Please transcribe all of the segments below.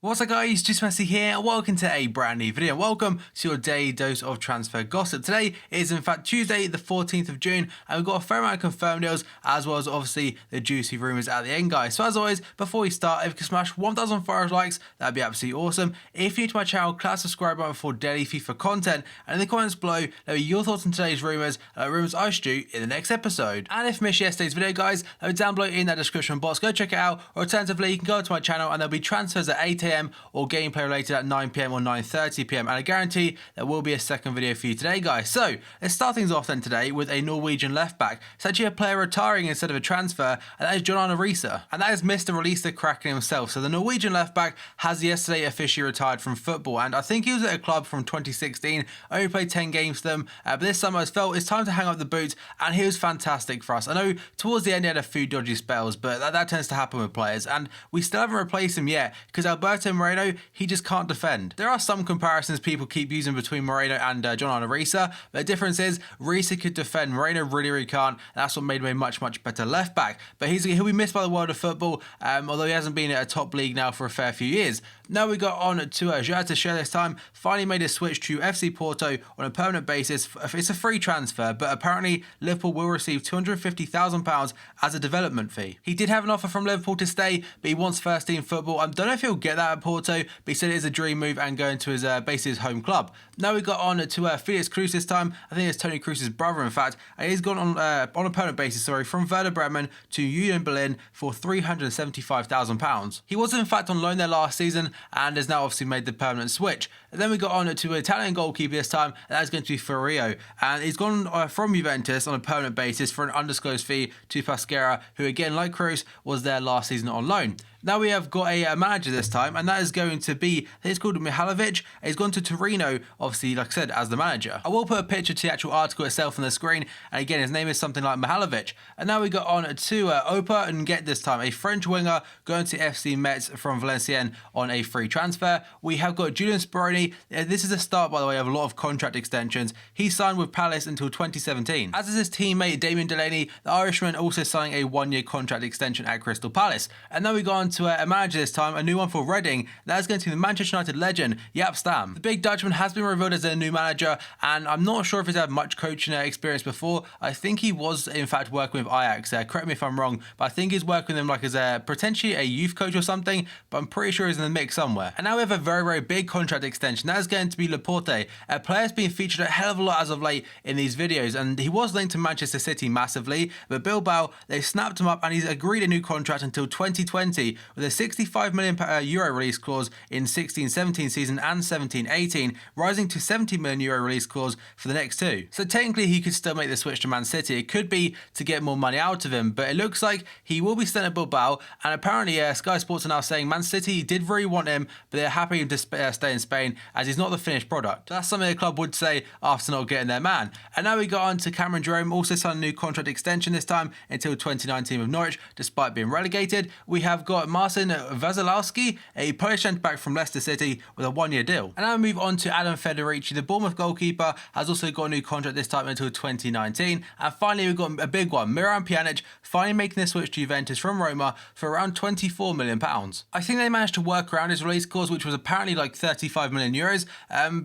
What's up guys, just Messi here and welcome to a brand new video. Welcome to your daily dose of transfer gossip. Today is in fact Tuesday the 14th of June and we've got a fair amount of confirmed deals as well as obviously the juicy rumours at the end guys. So as always, before we start, if you can smash 1,000 followers likes, that'd be absolutely awesome. If you're new to my channel, click that subscribe button for daily FIFA content and in the comments below, let me your thoughts on today's rumours I should do in the next episode. And if you missed yesterday's video guys, let me down below in that description box, go check it out, or alternatively you can go to my channel and there'll be transfers at 8 AM or gameplay related at 9 PM or 9:30 PM, and I guarantee there will be a second video for you today guys. So let's start things off then today with a Norwegian left back. It's actually a player retiring instead of a transfer, and that is Jon Arisa, and that is Mr. Release the Kraken himself. So the Norwegian left back has yesterday officially retired from football, and I think he was at a club from 2016, only played 10 games for them, but this summer has felt it's time to hang up the boots, and he was fantastic for us. I know towards the end he had a few dodgy spells, but that tends to happen with players, and we still haven't replaced him yet because Alberto Moreno, he just can't defend. There are some comparisons people keep using between Moreno and Jon Arisa, but the difference is Arisa could defend, Moreno really can't, and that's what made him a much better left back. But he'll be missed by the world of football, although he hasn't been at a top league now for a fair few years. Now we got on to João this time, finally made a switch to FC Porto on a permanent basis. It's a free transfer, but apparently Liverpool will receive £250,000 as a development fee. He did have an offer from Liverpool to stay, but he wants first team football. I don't know if he'll get that at Porto, but he said it is a dream move and going to his basically his home club. Now we got on to Felix Cruz this time. I think it's Tony Cruz's brother in fact, and he's gone on a permanent basis, from Werder Bremen to Union Berlin for £375,000. He was in fact on loan there last season and has now obviously made the permanent switch. And then we got on to an Italian goalkeeper this time, and that's going to be Ferrio, and he's gone from Juventus on a permanent basis for an undisclosed fee to Pescara, who again like Cruz was there last season on loan. Now we have got a manager this time, and that is going to be, I think it's called Mihalovic. He's gone to Torino, obviously, like I said, as the manager. I will put a picture to the actual article itself on the screen, and again, his name is something like Mihalovic. And now we got on to Opa and Get this time, a French winger going to FC Metz from Valenciennes on a free transfer. We have got Julian Speroni. This is the start, by the way, of a lot of contract extensions. He signed with Palace until 2017. As is his teammate Damien Delaney, the Irishman also signing a one-year contract extension at Crystal Palace. And now we go on to a manager this time, a new one for Reading. That is going to be the Manchester United legend, Jaap Stam. The big Dutchman has been revealed as a new manager, and I'm not sure if he's had much coaching experience before. I think he was in fact working with Ajax. Correct me if I'm wrong, but I think he's working with them like as a potentially a youth coach or something, but I'm pretty sure he's in the mix somewhere. And now we have a very big contract extension. That is going to be Laporte. A player's been featured a hell of a lot as of late in these videos, and he was linked to Manchester City massively, but Bilbao, they snapped him up and he's agreed a new contract until 2020 with a €65 million release clause in 16-17 season and 17-18, rising to €70 million release clause for the next two. So technically he could still make the switch to Man City. It could be to get more money out of him, but it looks like he will be staying at Bilbao, and apparently Sky Sports are now saying Man City did really want him, but they're happy to stay in Spain as he's not the finished product. That's something the club would say after not getting their man. And now we got on to Cameron Jerome, also signed a new contract extension this time until 2019 with Norwich, despite being relegated. We have got Marcin Wasilewski, a Polish centre-back from Leicester City with a one-year deal. And now we move on to Adam Federici, the Bournemouth goalkeeper, has also got a new contract this time until 2019. And finally we've got a big one, Pjanić, finally making the switch to Juventus from Roma for around £24 million. I think they managed to work around his release clause, which was apparently like €35 million,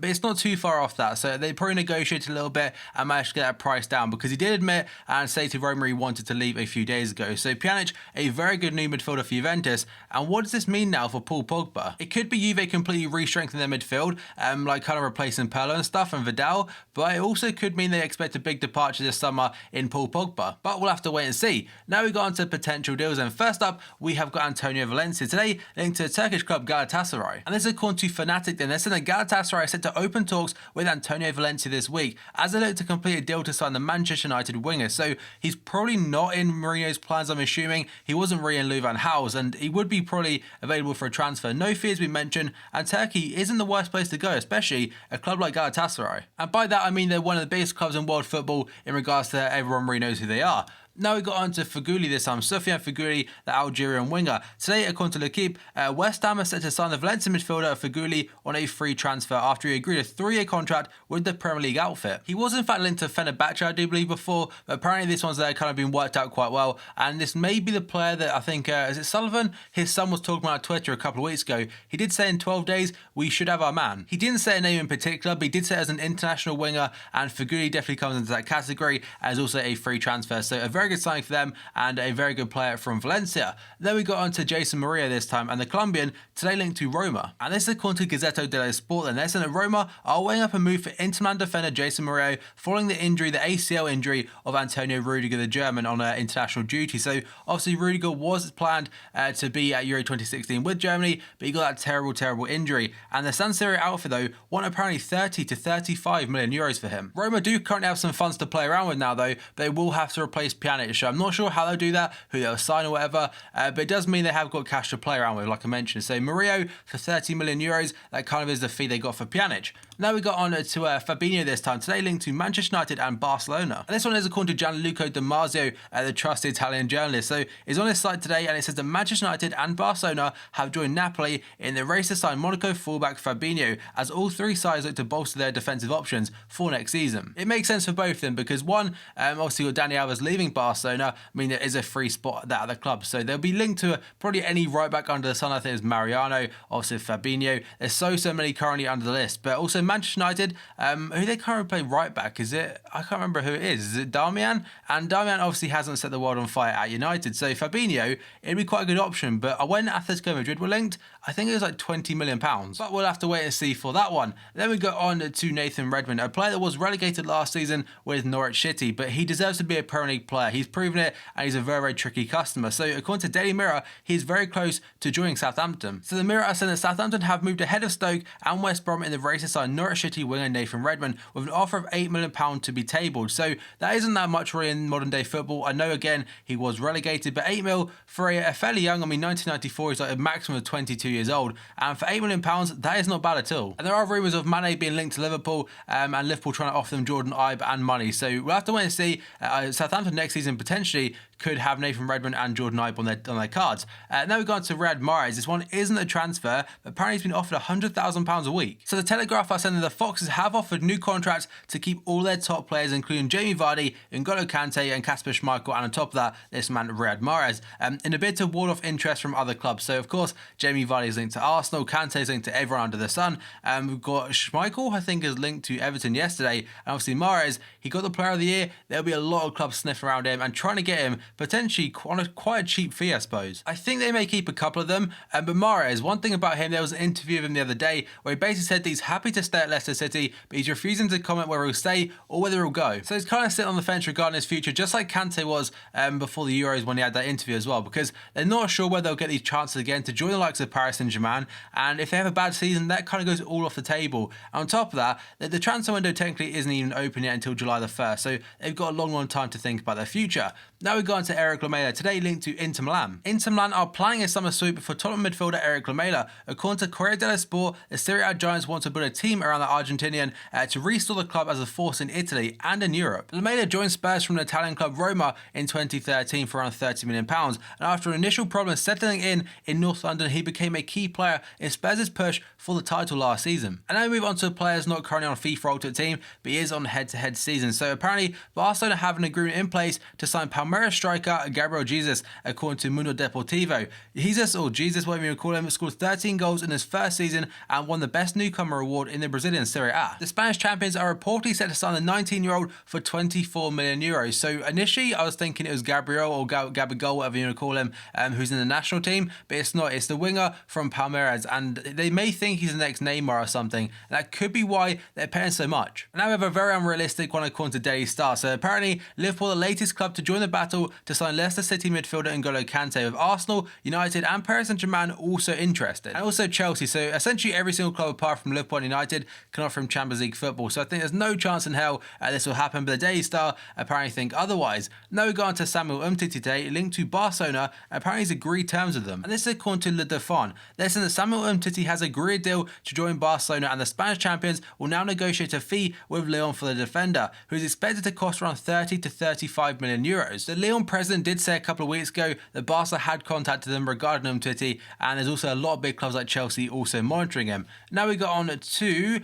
but it's not too far off that, so they probably negotiated a little bit and managed to get that price down, because he did admit and say to Roma he wanted to leave a few days ago. So Pjanić, a very good new midfielder for Juventus. And what does this mean now for Paul Pogba? It could be Juve completely re-strengthening their midfield, like kind of replacing Pirlo and stuff and Vidal, but it also could mean they expect a big departure this summer in Paul Pogba. But we'll have to wait and see. Now we got on to potential deals, and first up we have got Antonio Valencia today, linked to Turkish club Galatasaray. And this is according to Fanatic, then they're saying that Galatasaray are set to open talks with Antonio Valencia this week as they look to complete a deal to sign the Manchester United winger. So he's probably not in Mourinho's plans, I'm assuming. He wasn't really in Louis van Gaal's, and he would be probably available for a transfer. No fee has been mentioned, and Turkey isn't the worst place to go, especially a club like Galatasaray. And by that I mean they're one of the biggest clubs in world football in regards to everyone really knows who they are. Now we got on to Feghouli this time. Soufiane Feghouli, the Algerian winger. Today, according to L'Equipe, West Ham are set to sign the Valencia midfielder Feghouli on a free transfer after he agreed a 3-year contract with the Premier League outfit. He was in fact linked to Fenerbahce, I do believe, before, but apparently this one's kind of been worked out quite well, and this may be the player that I think, is it Sullivan? His son was talking about on Twitter a couple of weeks ago. He did say in 12 days, we should have our man. He didn't say a name in particular, but he did say as an international winger, and Feghouli definitely comes into that category as also a free transfer. So a very good signing for them and a very good player from Valencia. Then we got on to Jason Murillo this time, and the Colombian today linked to Roma. And this is according to Gazzetta dello Sport, and they're saying that Roma are weighing up a move for Inter Milan defender Jason Murillo following the injury, the ACL injury of Antonio Rudiger, the German, on international duty. So obviously Rudiger was planned to be at Euro 2016 with Germany, but he got that terrible injury. And the San Siro outfit though want apparently 30 to 35 million euros for him. Roma do currently have some funds to play around with now though. They will have to replace Pjanić. So I'm not sure how they'll do that, who they'll sign or whatever, but it does mean they have got cash to play around with, like I mentioned. So Murillo for 30 million euros, that kind of is the fee they got for Pjanić. Now we got on to Fabinho this time, today linked to Manchester United and Barcelona. And this one is according to Gianluca Di Marzio, the trusted Italian journalist. So it's on his site today, and it says that Manchester United and Barcelona have joined Napoli in the race to sign Monaco fullback Fabinho, as all three sides look to bolster their defensive options for next season. It makes sense for both of them because one, obviously with Dani Alves leaving Barcelona, I mean there is a free spot at that other club, so they'll be linked to probably any right back under the sun. I think it's Mariano, obviously Fabinho. There's so many currently under the list, but also Manchester United, who they currently play right back, is it? I can't remember who it is. Is it Darmian? And Darmian obviously hasn't set the world on fire at United, so Fabinho, it'd be quite a good option. But when Atletico Madrid were linked, I think it was like £20 million. But we'll have to wait and see for that one. Then we go on to Nathan Redmond, a player that was relegated last season with Norwich City, but he deserves to be a Premier League player. He's proven it, and he's a very tricky customer. So according to Daily Mirror, he's very close to joining Southampton. So the Mirror are saying that Southampton have moved ahead of Stoke and West Brom in the race to sign Norwich City winger Nathan Redmond with an offer of £8 million to be tabled. So that isn't that much really in modern day football. I know again he was relegated, but £8 million for a fairly young, I mean 1994 is like a maximum of 22 years old, and for £8 million that is not bad at all. And there are rumours of Mane being linked to Liverpool, and Liverpool trying to offer them Jordan Ibe and money. So we'll have to wait and see. Southampton next season potentially could have Nathan Redmond and Jordan Ibe on their cards. Now we've gone to Riyad Mahrez. This one isn't a transfer, but apparently he's been offered £100,000 a week. So the Telegraph are saying that the Foxes have offered new contracts to keep all their top players, including Jamie Vardy, N'Golo Kante and Kasper Schmeichel, and on top of that, this man Riyad Mahrez, in a bid to ward off interest from other clubs. So of course, Jamie Vardy is linked to Arsenal, Kante is linked to everyone under the sun. We've got Schmeichel, I think, is linked to Everton yesterday, and obviously Mahrez, he got the Player of the Year. There'll be a lot of clubs sniffing around him and trying to get him potentially on quite a cheap fee, I suppose. I think they may keep a couple of them, but Mahrez, one thing about him, there was an interview of him the other day where he basically said that he's happy to stay at Leicester City, but he's refusing to comment whether he'll stay or whether he'll go. So he's kind of sitting on the fence regarding his future, just like Kante was before the Euros when he had that interview as well, because they're not sure whether they'll get these chances again to join the likes of Paris Saint-Germain, and if they have a bad season, that kind of goes all off the table. And on top of that, the transfer window technically isn't even open yet until July the 1st, so they've got a long time to think about their future. Now we go on to Eric Lamela, today linked to Inter Milan. Inter Milan are planning a summer sweep for Tottenham midfielder Eric Lamela. According to Corriere dello Sport, the Serie A giants want to build a team around the Argentinian to restore the club as a force in Italy and in Europe. Lamela joined Spurs from the Italian club Roma in 2013 for around £30 million, and after an initial problem settling in North London, he became a key player in Spurs' push for the title last season. And now we move on to a player who's not currently on a FIFA Ultimate Team, but he is on head-to-head season. So apparently, Barcelona have an agreement in place to sign Palmeiras striker Gabriel Jesus, according to Mundo Deportivo. Jesus, or Jesus, whatever you call him, scored 13 goals in his first season and won the Best Newcomer award in the Brazilian Serie A. The Spanish champions are reportedly set to sign the 19-year-old for €24 million. So initially, I was thinking it was Gabriel or Gabigol, whatever you want to call him, who's in the national team, but it's not. It's the winger from Palmeiras, and they may think he's the next Neymar or something, and that could be why they're paying so much. And now we have a very unrealistic one according to Daily Star. So apparently, Liverpool are the latest club to join the battle to sign Leicester City midfielder N'Golo Kante, with Arsenal, United and Paris Saint-Germain also interested. And also Chelsea, so essentially every single club apart from Liverpool and United can offer him Champions League football. So I think there's no chance in hell this will happen, but the Daily Star apparently think otherwise. Now we go on to Samuel Umtiti today, linked to Barcelona, and apparently he's agreed terms with them. And this is according to Le Dauphin. They're saying that Samuel Umtiti has agreed a deal to join Barcelona, and the Spanish champions will now negotiate a fee with Lyon for the defender, who is expected to cost around 30 to 35 million euros. The Lyon German president did say a couple of weeks ago that Barca had contacted them regarding Umtiti, and there's also a lot of big clubs like Chelsea also monitoring him. Now we got on to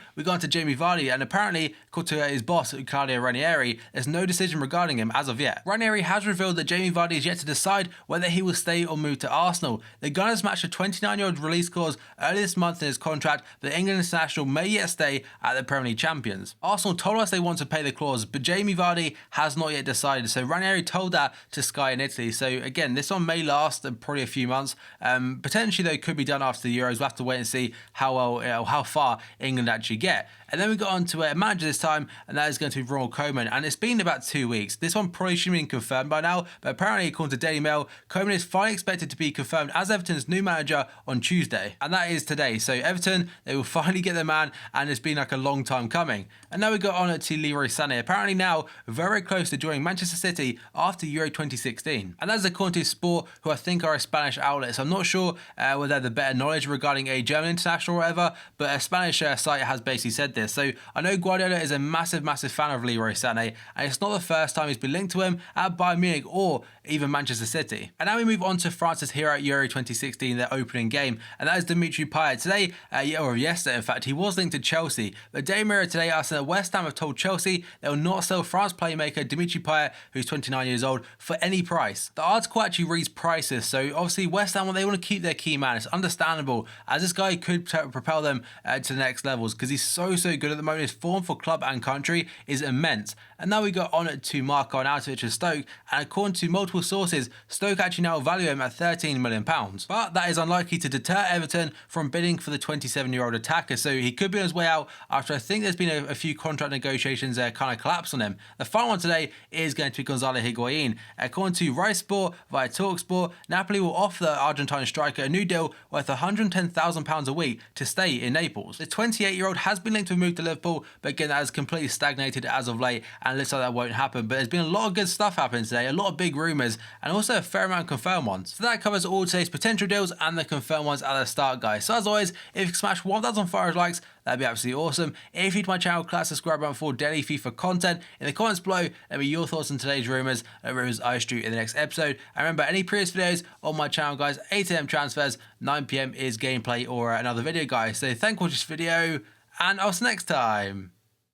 Jamie Vardy, and apparently, according to his boss, Claudio Ranieri, there's no decision regarding him as of yet. Ranieri has revealed that Jamie Vardy is yet to decide whether he will stay or move to Arsenal. The Gunners matched a 29-year-old release clause earlier this month in his contract, but the England international may yet stay at the Premier League champions. Arsenal told us they want to pay the clause, but Jamie Vardy has not yet decided, so Ranieri told that to Sky in Italy. So again, this one may last probably a few months. Potentially, though, could be done after the Euros. We'll have to wait and see how far England actually get. And then we got on to a manager this time, and that is going to be Ronald Koeman. And it's been about 2 weeks. This one probably should have been confirmed by now, but apparently, according to Daily Mail, Koeman is finally expected to be confirmed as Everton's new manager on Tuesday. And that is today. So Everton, they will finally get their man, and it's been like a long time coming. And now we got on to Leroy Sané, apparently now very close to joining Manchester City after Euro 2016. And that is according to Sport, who I think are a Spanish outlet. So I'm not sure whether they have the better knowledge regarding a German international or whatever, but a Spanish site has basically said this. So I know Guardiola is a massive fan of Leroy Sané, and it's not the first time he's been linked to him at Bayern Munich or even Manchester City. And now we move on to France's hero at Euro 2016, their opening game, and that is Dimitri Payet. Today, or yesterday in fact, he was linked to Chelsea, but Daily Mirror today asked that West Ham have told Chelsea they will not sell France playmaker Dimitri Payet, who's 29 years old, for any price. The article actually reads prices, so obviously West Ham, they want to keep their key man. It's understandable, as this guy could propel them to the next levels, because he's so good at the moment. His form for club and country is immense. And now we got on to Marko Arnautovic of Stoke, and according to multiple sources, Stoke actually now value him at £13 million. But that is unlikely to deter Everton from bidding for the 27-year-old attacker, so he could be on his way out after I think there's been a few contract negotiations kind of collapse on him. The final one today is going to be Gonzalo Higuain. According to Rice Sport via TalkSport, Napoli will offer the Argentine striker a new deal worth £110,000 a week to stay in Naples. The 28-year-old has been linked to a move to Liverpool, but again, that has completely stagnated as of late, and it looks like that won't happen. But there's been a lot of good stuff happening today, a lot of big rumours, and also a fair amount of confirmed ones. So that covers all today's potential deals and the confirmed ones at the start, guys. So as always, if you can smash 1,000 likes, that'd be absolutely awesome. If you're to my channel, click subscribe button for daily FIFA content. In the comments below, let me your thoughts on today's rumours I shoot in the next episode. And remember, any previous videos on my channel, guys, 8 AM transfers, 9 PM is gameplay or another video, guys. So thank you for this video, and I'll see you next time.